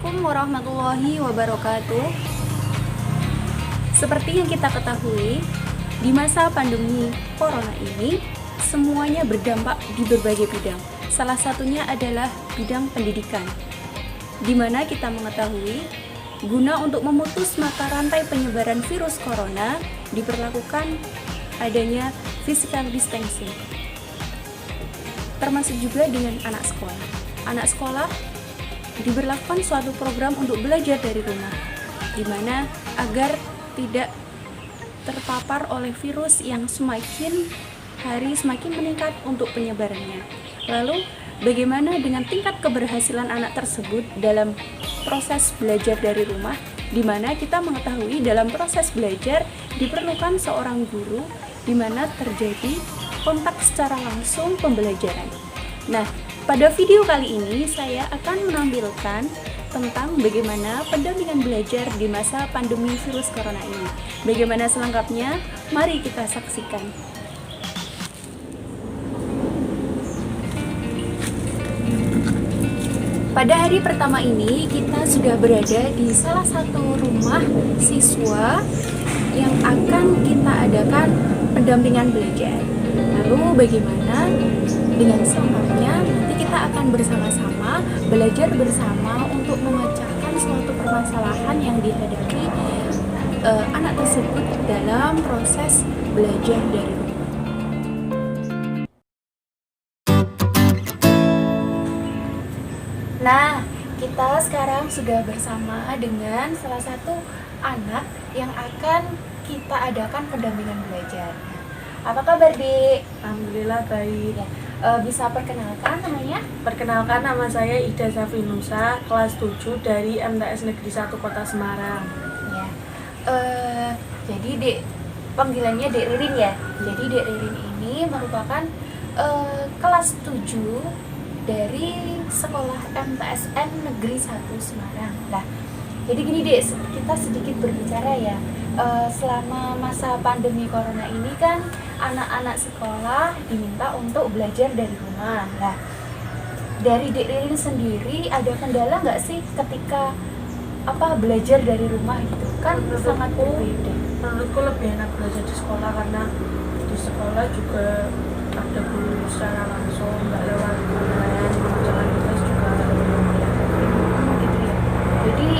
Assalamualaikum warahmatullahi wabarakatuh. Seperti yang kita ketahui, di masa pandemi corona ini, semuanya berdampak di berbagai bidang. Salah satunya adalah bidang pendidikan, di mana kita mengetahui, guna untuk memutus mata rantai penyebaran virus corona, diperlakukan adanya physical distancing. Termasuk juga dengan anak sekolah. Anak sekolah diberlakukan suatu program untuk belajar dari rumah, di mana agar tidak terpapar oleh virus yang semakin hari semakin meningkat untuk penyebarannya. Lalu, bagaimana dengan tingkat keberhasilan anak tersebut dalam proses belajar dari rumah, di mana kita mengetahui dalam proses belajar diperlukan seorang guru, di mana terjadi kontak secara langsung pembelajaran. Nah, pada video kali ini saya akan menampilkan tentang bagaimana pendampingan belajar di masa pandemi virus corona ini. Bagaimana selengkapnya? Mari kita saksikan. Pada hari pertama ini kita sudah berada di salah satu rumah siswa yang akan kita adakan pendampingan belajar. Lalu bagaimana dengan selengkapnya? Nanti kita akan bersama-sama belajar bersama untuk memecahkan suatu permasalahan yang dihadapi anak tersebut dalam proses belajar dari rumah. Nah, kita sekarang sudah bersama dengan salah satu anak yang akan kita adakan pendampingan belajar. Apa kabar, Dek? Alhamdulillah baik. Ya, bisa perkenalkan namanya? Perkenalkan, nama saya Ida Safinusa, kelas 7 dari MTS Negeri 1 Kota Semarang. Ya. Jadi Dek, panggilannya Dek Ririn ya. Jadi Dek Ririn ini merupakan kelas 7 dari sekolah MTSN Negeri 1 Semarang. Nah, jadi gini Dek, kita sedikit berbicara ya. Selama masa pandemi corona ini kan anak-anak sekolah diminta untuk belajar dari rumah. Nah, dari Dek Ririn sendiri ada kendala nggak sih ketika belajar dari rumah gitu? Kan sangat berbeda. Menurutku lebih enak belajar di sekolah karena di sekolah juga ada guru secara langsung, nggak lewat online, jalan tugas juga ada Gitu ya. Jadi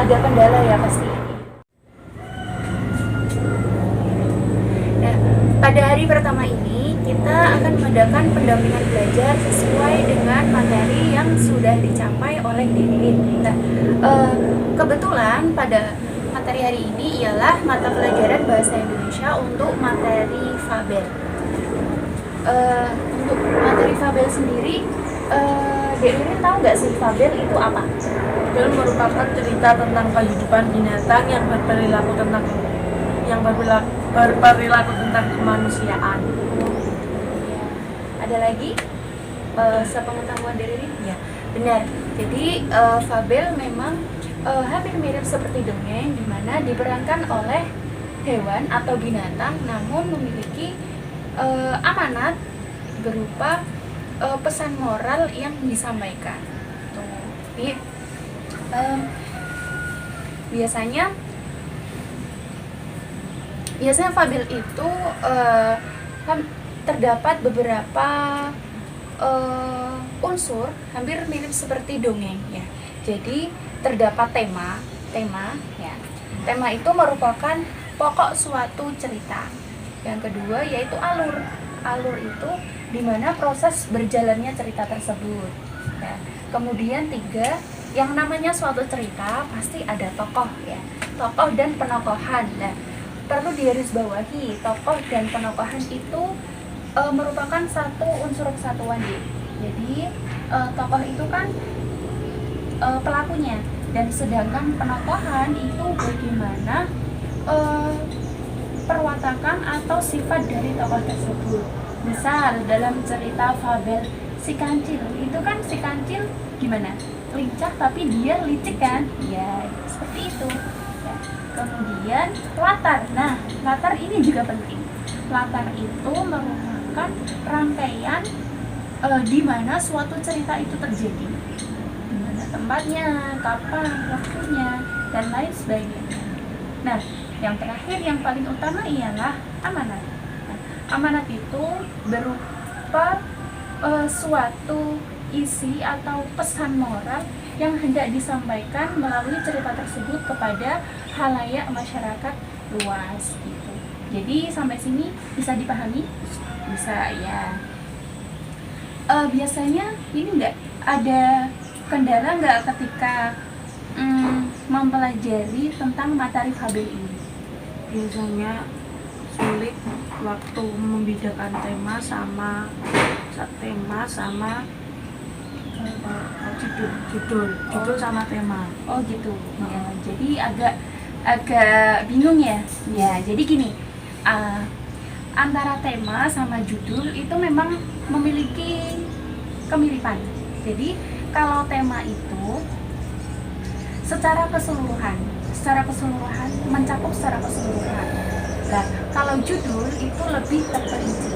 ada kendala ya pasti. Nah, pada hari pertama ini kita akan mengadakan pendampingan belajar sesuai dengan materi yang sudah dicapai oleh Dek Ririn. Nah, kebetulan pada materi hari ini ialah mata pelajaran Bahasa Indonesia untuk materi Fabel. Untuk materi Fabel sendiri, Dek Ririn tahu nggak sih Fabel itu apa? Fabel merupakan cerita tentang kehidupan binatang yang berperilaku tentang kemanusiaan. Ada lagi sepengetahuan Dek Ririn? Ya. Benar. Jadi Fabel memang hampir mirip seperti dongeng, di mana diperankan oleh hewan atau binatang, namun memiliki amanat berupa pesan moral yang disampaikan. Jadi biasanya Fabel itu terdapat beberapa unsur hampir mirip seperti dongeng ya. Jadi terdapat tema ya. Tema itu merupakan pokok suatu cerita. Yang kedua yaitu alur. Alur itu dimana proses berjalannya cerita tersebut ya. Kemudian 3, yang namanya suatu cerita pasti ada tokoh ya. Tokoh dan penokohan. Nah, perlu digarisbawahi, tokoh dan penokohan itu merupakan satu unsur kesatuan ya. Jadi tokoh itu kan pelakunya, dan sedangkan penokohan itu bagaimana perwatakan atau sifat dari tokoh tersebut. Misal dalam cerita Fabel si kancil, itu kan si kancil gimana? Lincah tapi dia licik kan? Ya, seperti itu ya. Kemudian latar. Nah, latar ini juga penting. Latar itu merupakan rangkaian di mana suatu cerita itu terjadi. Di mana tempatnya, kapan, waktunya, dan lain sebagainya. Nah, yang terakhir yang paling utama ialah amanat. Nah, amanat itu berupa suatu isi atau pesan moral yang hendak disampaikan melalui cerita tersebut kepada khalayak masyarakat luas gitu. Jadi sampai sini bisa dipahami? Bisa ya. Biasanya ini enggak ada kendala nggak ketika mempelajari tentang materi fabel ini? Biasanya sulit waktu membedakan tema sama judul sama tema. Oh gitu. Ya, jadi agak bingung ya. Ya, jadi gini. Antara tema sama judul itu memang memiliki kemiripan. Jadi kalau tema itu secara keseluruhan mencakup secara keseluruhan. Nah, kalau judul itu lebih terperinci.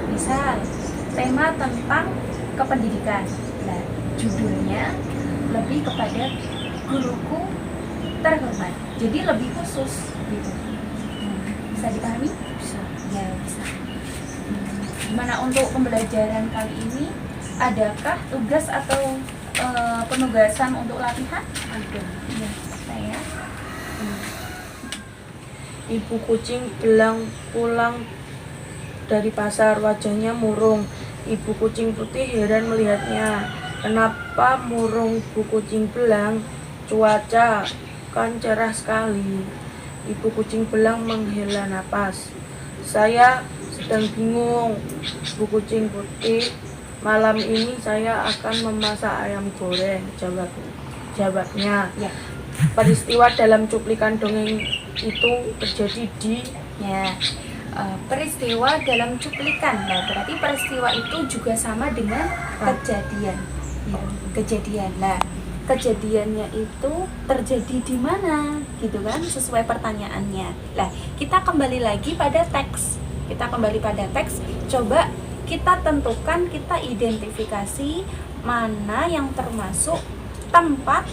Misal tema tentang kependidikan. Nah, judulnya lebih kepada guruku terhormat. Jadi lebih khusus gitu. Bisa dipahami? Bisa. Ya, bisa. Gimana untuk pembelajaran kali ini? Adakah tugas atau penugasan untuk latihan? Ada. Ya, saya. Ibu kucing belang pulang dari pasar, wajahnya murung. Ibu kucing putih heran melihatnya. Kenapa murung ibu kucing belang? Cuaca kan cerah sekali. Ibu kucing belang menghela napas. Saya sedang bingung, Bu kucing putih. Malam ini saya akan memasak ayam goreng, jawabnya. Ya. Peristiwa dalam cuplikan dongeng itu terjadi di Peristiwa dalam cuplikan. Nah, berarti peristiwa itu juga sama dengan kejadian. Ya, kejadian. Nah, kejadiannya itu terjadi di mana? Gitu kan, sesuai pertanyaannya. Nah, kita kembali lagi pada teks. Coba kita tentukan, kita identifikasi mana yang termasuk tempat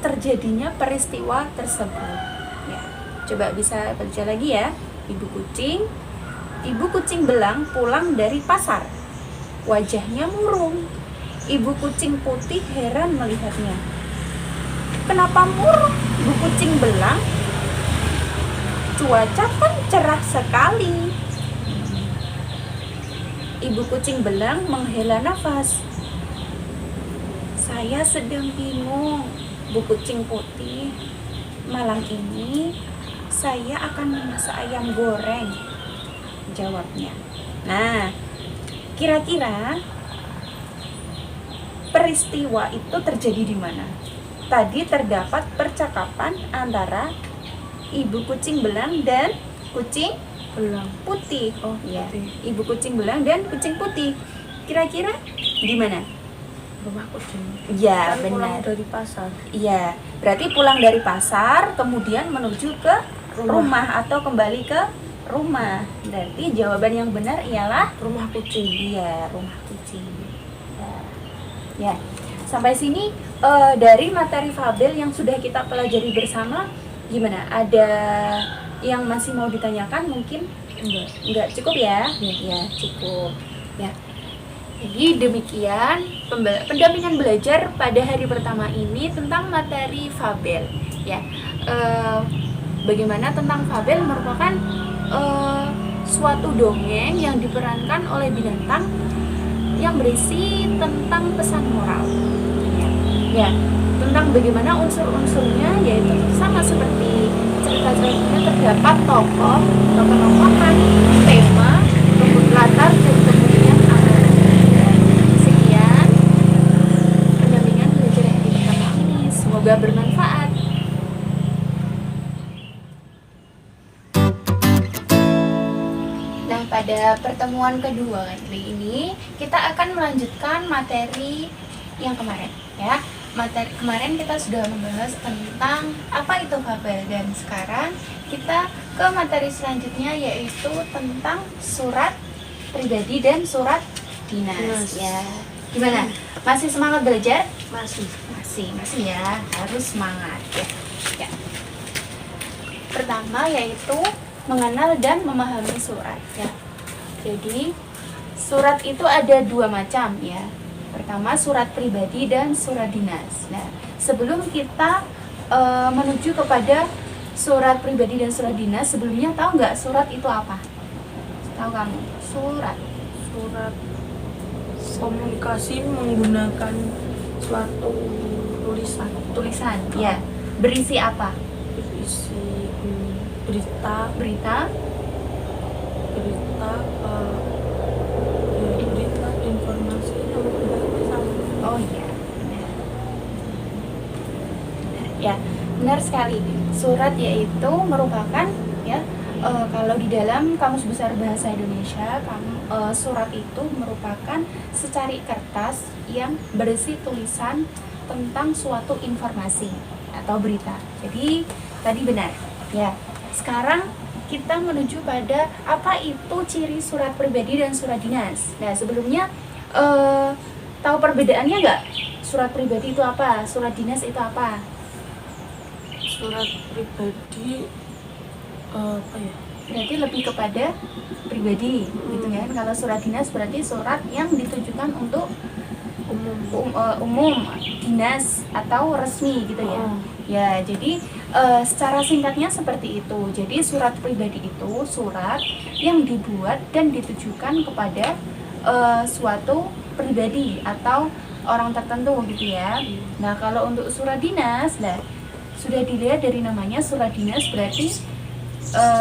terjadinya peristiwa tersebut. Ya, coba bisa baca lagi ya. Ibu kucing belang pulang dari pasar. Wajahnya murung. Ibu kucing putih heran melihatnya. Kenapa murung, Bu kucing belang? Cuaca kan cerah sekali. Ibu kucing belang menghela nafas. Saya sedang bingung, Bu kucing putih. Malam ini saya akan memasak ayam goreng, jawabnya. Nah, kira-kira peristiwa itu terjadi di mana? Tadi terdapat percakapan antara ibu kucing belang dan kucing belang putih. Oh Ya, putih. ibu kucing belang dan kucing putih. Kira-kira di mana? Rumah kucing. Ya, Kan pulang benar. dari pasar. Iya, berarti pulang dari pasar kemudian menuju ke rumah atau kembali ke rumah. Berarti jawaban yang benar ialah Rumah kucing. iya, rumah kucing. Ya, sampai sini dari materi fabel yang sudah kita pelajari bersama, gimana? Ada yang masih mau ditanyakan mungkin? Enggak cukup ya? Ya, cukup. Ya. Jadi demikian pendampingan belajar pada hari pertama ini tentang materi fabel. Ya, bagaimana tentang fabel merupakan suatu dongeng yang diperankan oleh binatang yang berisi tentang pesan moral. Ya, tentang bagaimana unsur-unsurnya, yaitu sama seperti cerita-ceritanya terdapat tokoh-tokohan, tema, kemudian latar dan kemudian amanat. Sekian pendampingan belajar yang pertama ini, semoga bermanfaat. Nah, pada pertemuan kedua kali ini kita akan melanjutkan materi yang kemarin, ya. Materi kemarin kita sudah membahas tentang apa itu fabel, dan sekarang kita ke materi selanjutnya, yaitu tentang surat pribadi dan surat dinas. Yes. Ya, gimana? Masih semangat belajar? Masih. masing-masing ya, harus semangat ya. Ya. Pertama yaitu mengenal dan memahami surat ya. Jadi surat itu ada dua macam ya. Pertama surat pribadi dan surat dinas. Nah, sebelum kita menuju kepada surat pribadi dan surat dinas, sebelumnya tahu nggak surat itu apa? Tahu kamu? Surat komunikasi menggunakan suatu tulisan ya. Berisi apa? berisi berita Berita, berita informasi oh iya. Ya, benar sekali. Surat yaitu merupakan ya kalau di dalam Kamus Besar Bahasa Indonesia, surat itu merupakan secari kertas yang berisi tulisan tentang suatu informasi atau berita. Jadi tadi benar ya. Sekarang kita menuju pada apa itu ciri surat pribadi dan surat dinas. Nah, sebelumnya tahu perbedaannya nggak? Surat pribadi itu apa? Surat dinas itu apa? surat pribadi apa ya? Berarti lebih kepada pribadi gitu kan. Kalau surat dinas berarti surat yang ditujukan untuk umum, dinas atau resmi gitu ya. Ya, jadi secara singkatnya seperti itu. Jadi surat pribadi itu surat yang dibuat dan ditujukan kepada suatu pribadi atau orang tertentu gitu ya. Nah, kalau untuk surat dinas, sudah dilihat dari namanya surat dinas berarti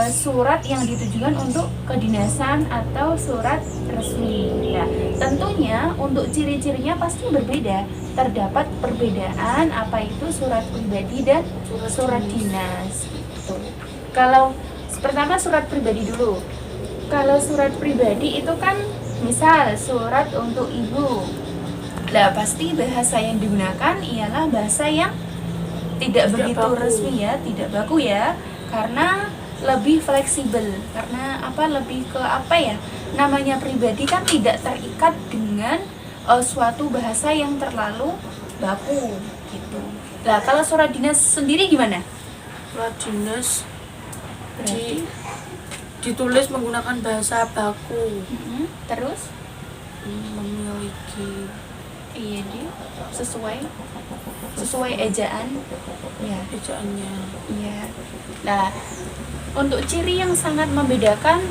surat yang ditujukan untuk kedinasan atau surat resmi. Nah, tentunya untuk ciri-cirinya pasti berbeda. Terdapat perbedaan apa itu surat pribadi dan surat dinas. Gitu. Kalau pertama surat pribadi dulu. Kalau surat pribadi itu kan misal surat untuk ibu. Nah, pasti bahasa yang digunakan ialah bahasa yang tidak begitu baku. Resmi ya, tidak baku ya, karena lebih fleksibel. Karena apa? Lebih ke apa ya? Namanya pribadi kan tidak terikat dengan suatu bahasa yang terlalu baku gitu. Nah, kalau surat dinas sendiri gimana? Surat dinas Berarti ditulis menggunakan bahasa baku, terus memiliki iya dia sesuai ejaan ya. ejaannya. Iya. Nah, untuk ciri yang sangat membedakan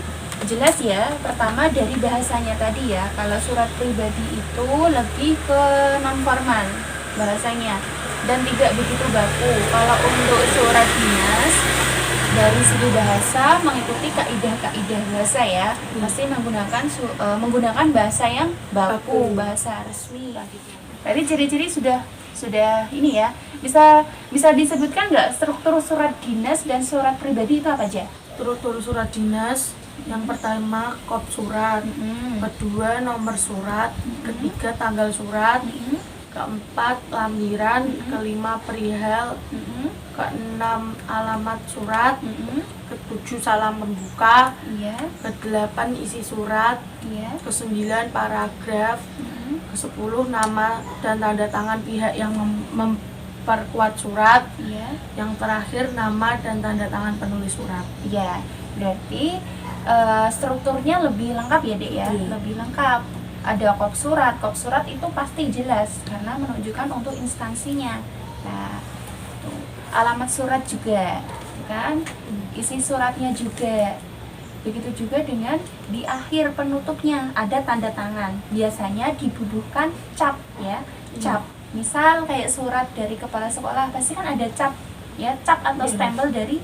jelas ya, pertama dari bahasanya tadi ya. Kalau surat pribadi itu lebih ke non formal bahasanya dan tidak begitu baku. Kalau untuk surat dinas dari segi bahasa mengikuti kaidah-kaidah bahasa ya, pasti menggunakan bahasa yang baku, bahasa resmi. Jadi ciri-ciri sudah ini ya. Bisa disebutkan nggak struktur surat dinas dan surat pribadi itu apa aja? Struktur surat dinas yang pertama kop surat, kedua nomor surat, ketiga tanggal surat, keempat lampiran, kelima perihal, keenam alamat surat, ketujuh salam pembuka, kedelapan isi surat, kesembilan paragraf, ke-10 nama dan tanda tangan pihak yang memperkuat surat, yang terakhir nama dan tanda tangan penulis surat. Ya, berarti strukturnya lebih lengkap ya Dek ya, lebih lengkap. Ada kop surat itu pasti jelas karena menunjukkan untuk instansinya. Nah, tuh. Alamat surat juga, kan? Isi suratnya juga. Begitu juga dengan di akhir penutupnya ada tanda tangan. Biasanya dibutuhkan cap ya, cap. Misal kayak surat dari kepala sekolah pasti kan ada cap ya, cap atau stempel dari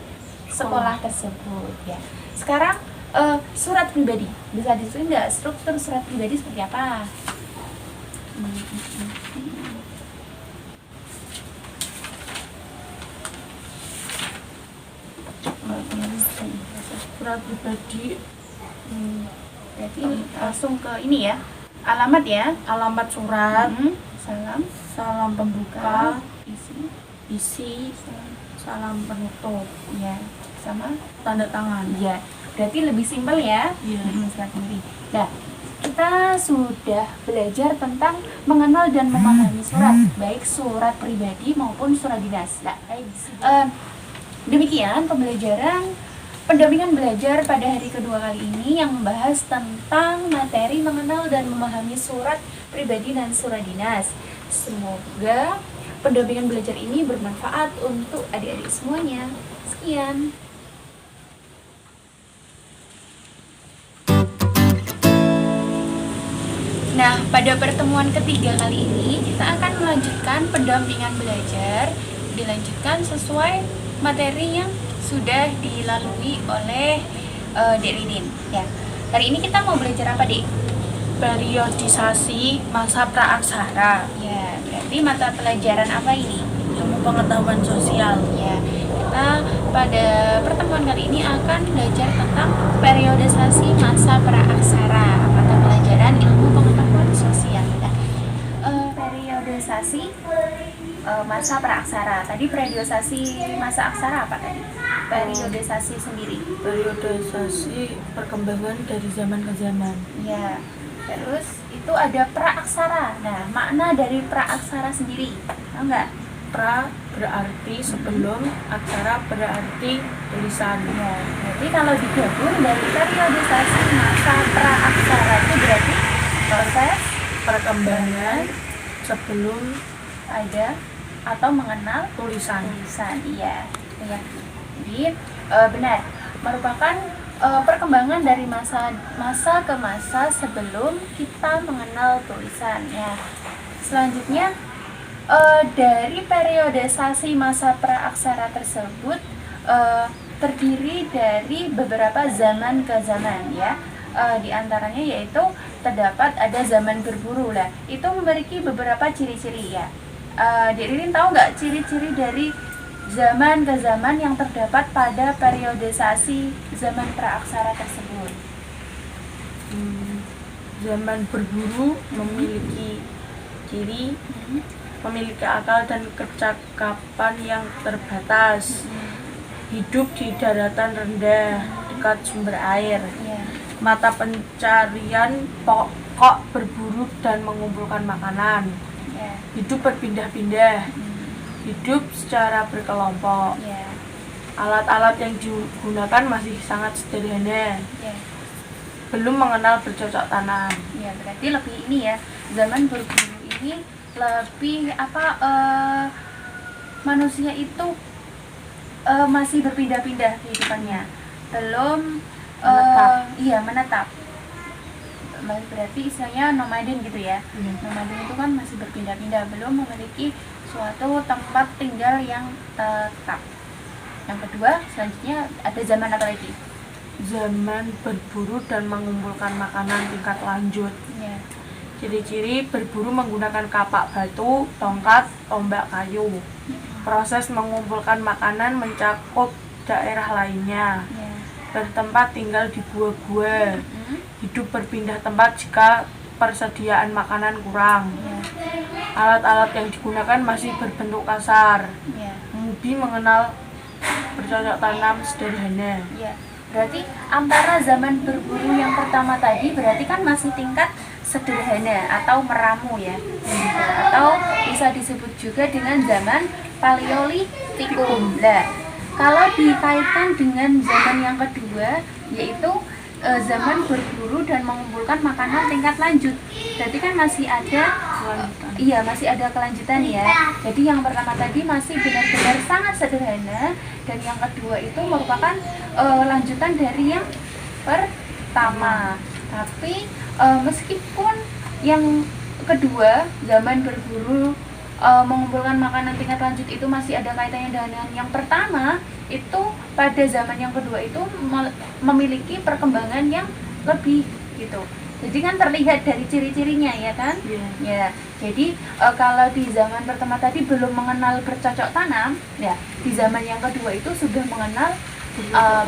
sekolah tersebut ya. Sekarang surat pribadi bisa disusun nggak struktur surat pribadi seperti apa? Surat pribadi Berarti langsung ke ini ya, alamat ya, alamat surat, salam pembuka, isi, salam penutup, ya, sama tanda tangan. ya. Berarti lebih simpel ya. Iya. Surat pribadi. Nah, kita sudah belajar tentang mengenal dan memahami surat, baik surat pribadi maupun surat dinas. Nah, demikian pembelajaran pendampingan belajar pada hari kedua kali ini yang membahas tentang materi mengenal dan memahami surat pribadi dan surat dinas. Semoga pendampingan belajar ini bermanfaat untuk adik-adik semuanya. Sekian. Nah, pada pertemuan ketiga kali ini kita akan melanjutkan pendampingan belajar, dilanjutkan sesuai materi yang sudah dilalui oleh Dek Ririn. Ya, hari ini kita mau belajar apa, Dek? Periodisasi masa praaksara. Ya, berarti mata pelajaran apa ini? Ilmu pengetahuan sosial. Ya, kita pada pertemuan kali ini akan belajar tentang periodisasi masa praaksara, mata pelajaran ilmu pengetahuan sosial. Nah, periodisasi masa praaksara. Tadi periodisasi masa aksara apa tadi? Periodisasi sendiri. Periodisasi perkembangan dari zaman ke zaman. Ya. Terus itu ada praaksara. Nah, makna dari praaksara sendiri, tahu nggak? Pra berarti sebelum, aksara berarti tulisan. Ya, berarti kalau digabung dari periodisasi masa praaksara itu berarti proses Perkembangan sebelum ada atau mengenal tulisan. Iya. Ya. Jadi benar, merupakan perkembangan dari masa ke masa sebelum kita mengenal tulisan. Ya. Selanjutnya dari periodisasi masa praaksara tersebut terdiri dari beberapa zaman ke zaman, ya. Di antaranya yaitu terdapat ada zaman berburu lah. Itu memiliki beberapa ciri-ciri, ya. Dek Ririn tahu nggak ciri-ciri dari zaman ke zaman yang terdapat pada periodisasi zaman praaksara tersebut? Zaman berburu memiliki ciri memiliki akal dan kecakapan yang terbatas, hidup di daratan rendah dekat sumber air, mata pencarian pokok berburu dan mengumpulkan makanan, hidup berpindah-pindah, hidup secara berkelompok, alat-alat yang digunakan masih sangat sederhana, belum mengenal bercocok tanam. Ya, berarti lebih ini ya, zaman berburu ini lebih manusia itu masih berpindah-pindah kehidupannya, belum menetap. Berarti istilahnya nomaden gitu ya. Nomaden itu kan masih berpindah-pindah, belum memiliki suatu tempat tinggal yang tetap. Yang kedua, selanjutnya ada zaman apa lagi? Zaman berburu dan mengumpulkan makanan tingkat lanjut. Ciri-ciri berburu menggunakan kapak batu, tongkat, tombak kayu. Proses mengumpulkan makanan mencakup daerah lainnya. Bertempat tinggal di gua-gua. Hidup berpindah tempat jika persediaan makanan kurang. Alat-alat yang digunakan masih berbentuk kasar. Hobi mengenal bercocok tanam sederhana. Berarti antara zaman berburu yang pertama tadi berarti kan masih tingkat sederhana atau meramu, ya. Atau bisa disebut juga dengan zaman Paleolitikum. Nah, kalau dikaitkan dengan zaman yang kedua yaitu zaman berburu dan mengumpulkan makanan tingkat lanjut, berarti kan masih ada kelanjutan. Masih ada kelanjutan, ya. Jadi yang pertama tadi masih benar-benar sangat sederhana, dan yang kedua itu merupakan lanjutan dari yang pertama. Tapi meskipun yang kedua zaman berburu mengumpulkan makanan tingkat lanjut itu masih ada kaitannya dengan yang pertama, itu pada zaman yang kedua itu memiliki perkembangan yang lebih gitu. Jadi kan terlihat dari ciri-cirinya, ya kan? Ya. Jadi kalau di zaman pertama tadi belum mengenal bercocok tanam, ya di zaman yang kedua itu sudah mengenal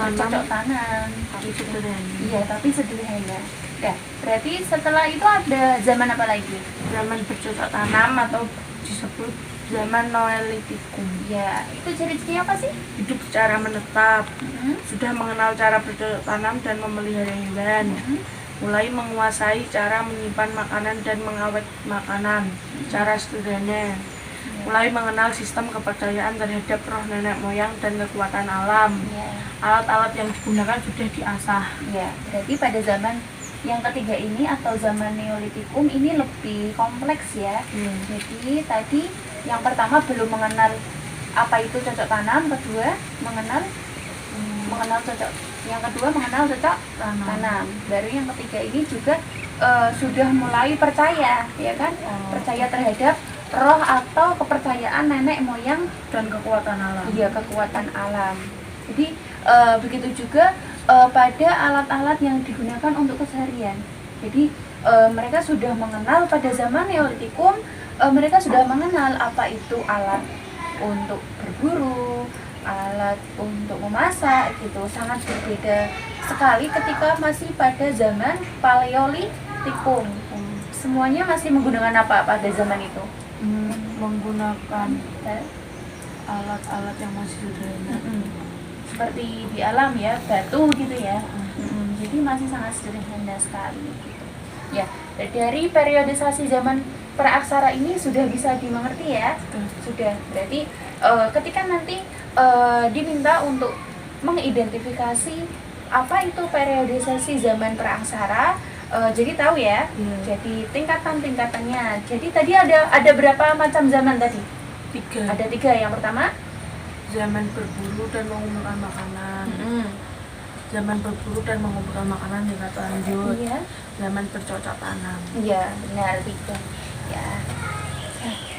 bercocok tanam. Tapi sederhana. Ya, berarti setelah itu ada zaman apa lagi? Zaman bercocok tanam atau disebut zaman Neolitikum. Ya, itu ciri-cirinya apa sih? Hidup secara menetap, sudah mengenal cara bercocok tanam dan memelihara hewan, mulai menguasai cara menyimpan makanan dan mengawet makanan secara sederhana, mulai mengenal sistem kepercayaan terhadap roh nenek moyang dan kekuatan alam. Alat-alat yang digunakan sudah diasah. Ya, berarti pada zaman yang ketiga ini atau zaman Neolitikum ini lebih kompleks ya. Jadi tadi yang pertama belum mengenal apa itu cocok tanam, kedua mengenal cocok, yang kedua mengenal cocok tanam. Baru yang ketiga ini juga sudah mulai percaya, ya kan? Percaya terhadap roh atau kepercayaan nenek moyang Dan kekuatan alam. Iya, kekuatan alam. Jadi begitu juga pada alat-alat yang digunakan untuk keseharian. Jadi mereka sudah mengenal pada zaman Neolitikum, mereka sudah mengenal apa itu alat untuk berburu, alat untuk memasak gitu. Sangat berbeda sekali ketika masih pada zaman Paleolitikum. Semuanya masih menggunakan apa pada zaman itu? Menggunakan alat-alat yang masih sederhana. Seperti di alam ya, batu gitu ya. Jadi masih sangat sederhana sekali gitu. Ya, dari periodisasi zaman praaksara ini sudah bisa dimengerti ya. Sudah. Berarti ketika nanti diminta untuk mengidentifikasi apa itu periodisasi zaman praaksara, jadi tahu ya. Jadi tingkatan-tingkatannya. Jadi tadi ada berapa macam zaman tadi? 3. Ada 3. Yang pertama Zaman berburu dan mengumpulkan makanan. Zaman berburu dan mengumpulkan makanan tingkat lanjut. Iya. Zaman bercocok tanam. Iya, benar 3. Ya.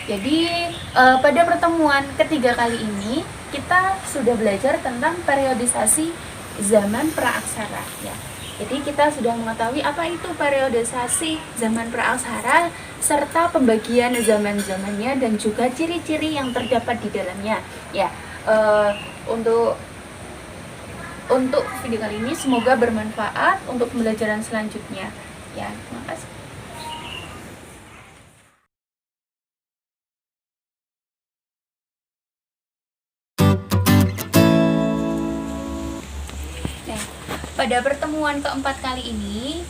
Jadi pada pertemuan ketiga kali ini kita sudah belajar tentang periodisasi zaman praaksara ya. Jadi kita sudah mengetahui apa itu periodisasi zaman praaksara serta pembagian zaman-zamannya dan juga ciri-ciri yang terdapat di dalamnya. Ya, untuk video kali ini semoga bermanfaat untuk pembelajaran selanjutnya. Ya, terima kasih. Pada pertemuan keempat kali ini,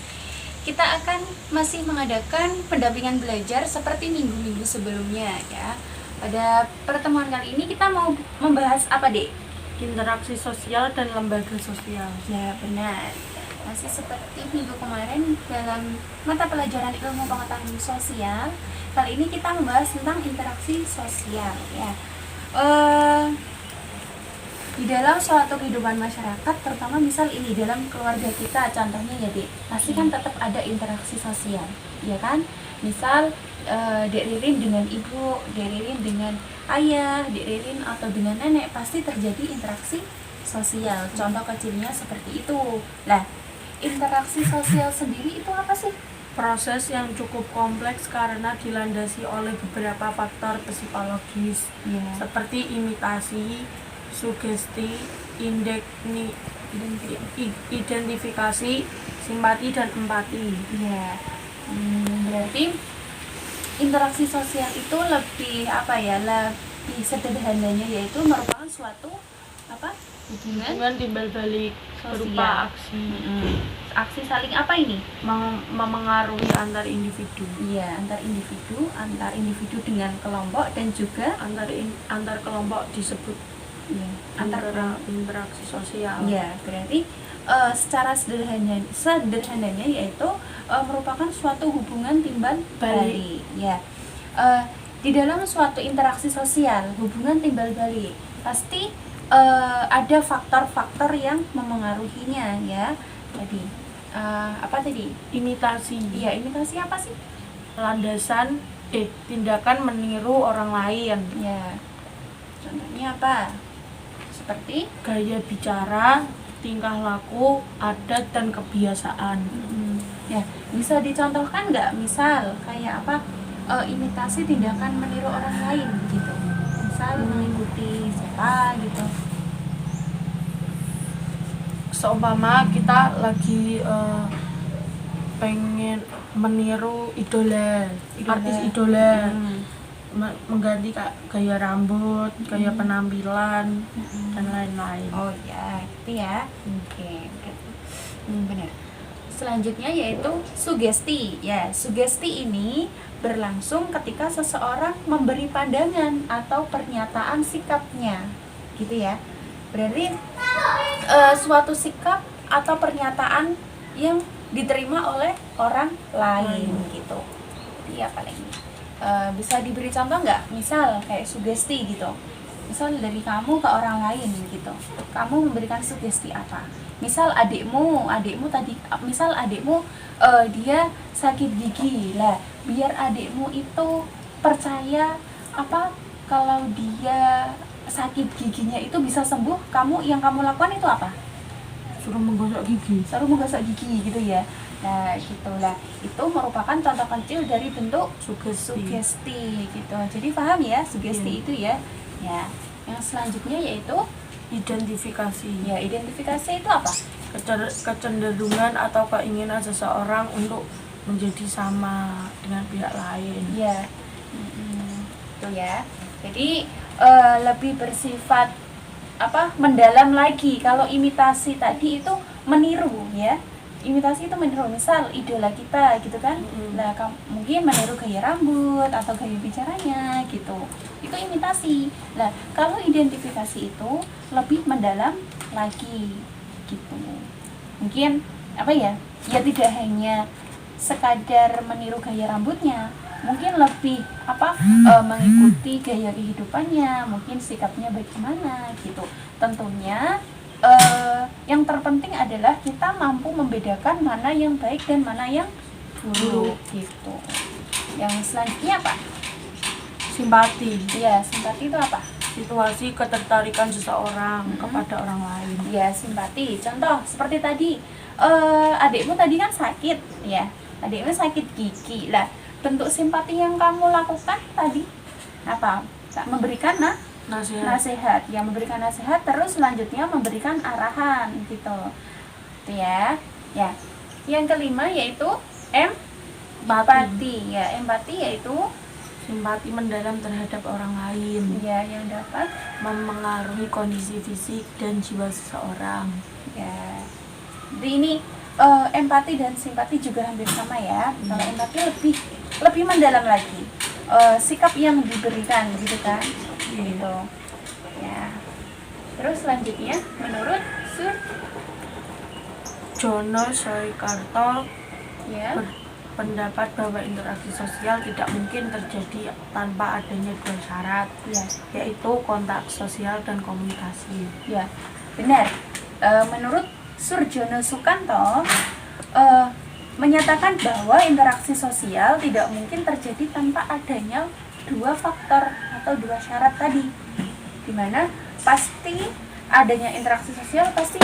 kita akan masih mengadakan pendampingan belajar seperti minggu-minggu sebelumnya ya. Pada pertemuan kali ini kita mau membahas apa, Dek? Interaksi sosial dan lembaga sosial. Ya, benar. Masih seperti minggu kemarin dalam mata pelajaran ilmu pengetahuan sosial, kali ini kita membahas tentang interaksi sosial ya. Di dalam suatu kehidupan masyarakat, terutama misal ini dalam keluarga kita, contohnya ya Dek, pasti kan tetap ada interaksi sosial, ya kan? Misal Dek Ririn dengan ibu, Dek Ririn dengan ayah, Dek Ririn atau dengan nenek, pasti terjadi interaksi sosial. Contoh kecilnya seperti itu. Nah, interaksi sosial sendiri itu apa sih? Proses yang cukup kompleks karena dilandasi oleh beberapa faktor psikologis seperti imitasi, sugesti, identifikasi, simpati, dan empati. Ya, berarti interaksi sosial itu lebih lebih sederhananya yaitu merupakan suatu hubungan timbal balik berupa aksi. Aksi saling apa ini? Memengaruhi antar individu. Iya, antar individu dengan kelompok dan juga antar kelompok disebut antara interaksi sosial. Ya, berarti secara sederhananya yaitu merupakan suatu hubungan timbal balik. Ya, di dalam suatu interaksi sosial, hubungan timbal balik pasti ada faktor-faktor yang memengaruhinya ya. Jadi apa tadi? Imitasi. Iya, imitasi apa sih? Landasan tindakan meniru orang lain. Ya. Contohnya apa? Seperti gaya bicara, tingkah laku, adat, dan kebiasaan. Ya, bisa dicontohkan nggak? Misal kayak apa? Imitasi tindakan meniru orang lain gitu. Misal mengikuti siapa gitu. Seumpama kita lagi pengen meniru artis idola. Mengganti gaya rambut, gaya penampilan, dan lain-lain. Oh ya, gitu ya. Oke, benar. Selanjutnya yaitu sugesti. Ya, sugesti ini berlangsung ketika seseorang memberi pandangan atau pernyataan sikapnya, gitu ya. Berarti suatu sikap atau pernyataan yang diterima oleh orang lain, gitu. Iya paling. Bisa diberi contoh nggak? Misal kayak sugesti gitu. Misal dari kamu ke orang lain gitu. Kamu memberikan sugesti apa? Misal adikmu tadi, misal adikmu dia sakit gigi lah, biar adikmu itu percaya apa kalau dia sakit giginya itu bisa sembuh, yang kamu lakukan itu apa? Suruh menggosok gigi Gitu ya. Nah gitulah, itu merupakan contoh kecil dari bentuk sugesti gitu. Jadi paham ya sugesti itu ya. Ya, yang selanjutnya yaitu identifikasi. ya, identifikasi itu apa? Kecenderungan atau keinginan seseorang untuk menjadi sama dengan pihak lain. Ya, itu ya. Jadi lebih bersifat mendalam lagi. Kalau imitasi tadi itu meniru ya. Imitasi itu meniru, misal idola kita gitu kan. Nah, mungkin meniru gaya rambut atau gaya bicaranya gitu. Itu imitasi. Nah, kalau identifikasi itu lebih mendalam lagi gitu. Mungkin ya tidak hanya sekadar meniru gaya rambutnya, mungkin lebih mengikuti gaya kehidupannya, mungkin sikapnya bagaimana gitu. Tentunya yang terpenting adalah kita mampu membedakan mana yang baik dan mana yang buruk gitu. Yang selanjutnya apa? Simpati. Ya, simpati itu apa? Situasi ketertarikan seseorang kepada orang lain. Ya, simpati. Contoh seperti tadi, adikmu tadi kan sakit ya. Adikmu sakit gigi. Lah, bentuk simpati yang kamu lakukan tadi apa? Memberikan nasihat. Ya, memberikan nasihat, terus selanjutnya memberikan arahan gitu. Itu ya. Ya. Yang kelima yaitu empati. Ya, empati yaitu simpati mendalam terhadap orang lain. Ya, yang dapat memengaruhi kondisi fisik dan jiwa seseorang. Ya. Jadi ini empati dan simpati juga hampir sama ya. Kalau empati lebih mendalam lagi. Sikap yang diberikan gitu kan. Gitu. Ya. Terus selanjutnya menurut Jono Soekarto ya, pendapat bahwa interaksi sosial tidak mungkin terjadi tanpa adanya dua syarat, yaitu kontak sosial dan komunikasi. Ya, benar. Menurut Surjono Sukanto menyatakan bahwa interaksi sosial tidak mungkin terjadi tanpa adanya dua faktor atau dua syarat tadi, dimana pasti adanya interaksi sosial pasti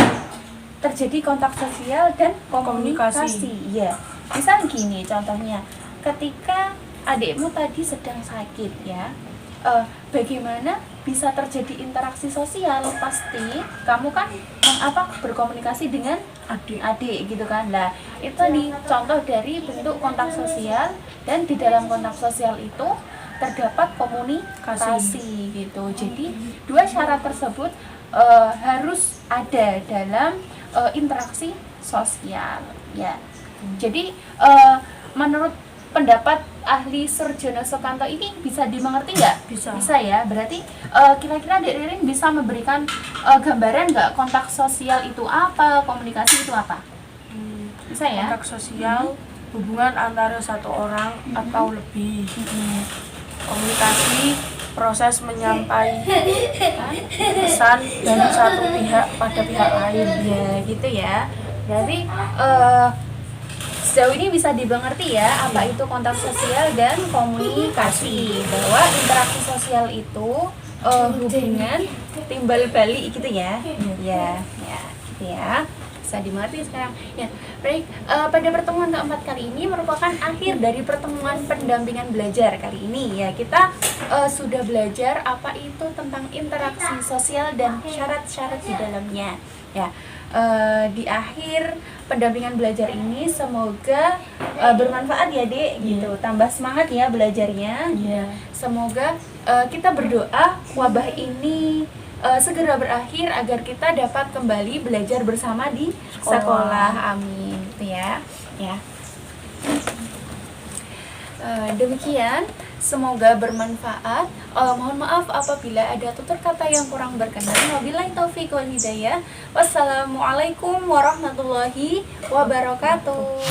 terjadi kontak sosial dan komunikasi. Ya, misal gini contohnya, ketika adikmu tadi sedang sakit ya, bagaimana bisa terjadi interaksi sosial? Pasti kamu kan berkomunikasi dengan adik gitu kan. Nah, itu nih contoh dari bentuk kontak sosial, dan di dalam kontak sosial itu terdapat komunikasi gitu. Jadi dua syarat tersebut harus ada dalam interaksi sosial ya. Jadi menurut pendapat ahli Surjono Sukanto ini bisa dimengerti nggak? Bisa ya. Berarti kira-kira Dek Ririn bisa memberikan gambaran nggak kontrak sosial itu apa, komunikasi itu apa? Bisa ya? Kontrak sosial hubungan antara satu orang atau lebih. Komunikasi proses menyampaikan pesan dari satu pihak pada pihak lain. Ya gitu ya. Jadi sejauh ini bisa dimengerti ya apa itu kontak sosial dan komunikasi, bahwa interaksi sosial itu hubungan timbal balik gitu ya. Ya gitu ya, bisa dimengerti sekarang ya. Baik, pada pertemuan keempat kali ini merupakan akhir dari pertemuan pendampingan belajar kali ini ya. Kita sudah belajar apa itu tentang interaksi sosial dan syarat-syarat di dalamnya ya. Di akhir pendampingan belajar ini semoga bermanfaat ya Dek gitu, tambah semangat ya belajarnya. Semoga kita berdoa wabah ini segera berakhir agar kita dapat kembali belajar bersama di sekolah. Amin. Gitu ya. Ya. Demikian, semoga bermanfaat. Mohon maaf apabila ada tutur kata yang kurang berkenan. Wabillahi taufiq wal hidayah. Wassalamualaikum warahmatullahi wabarakatuh.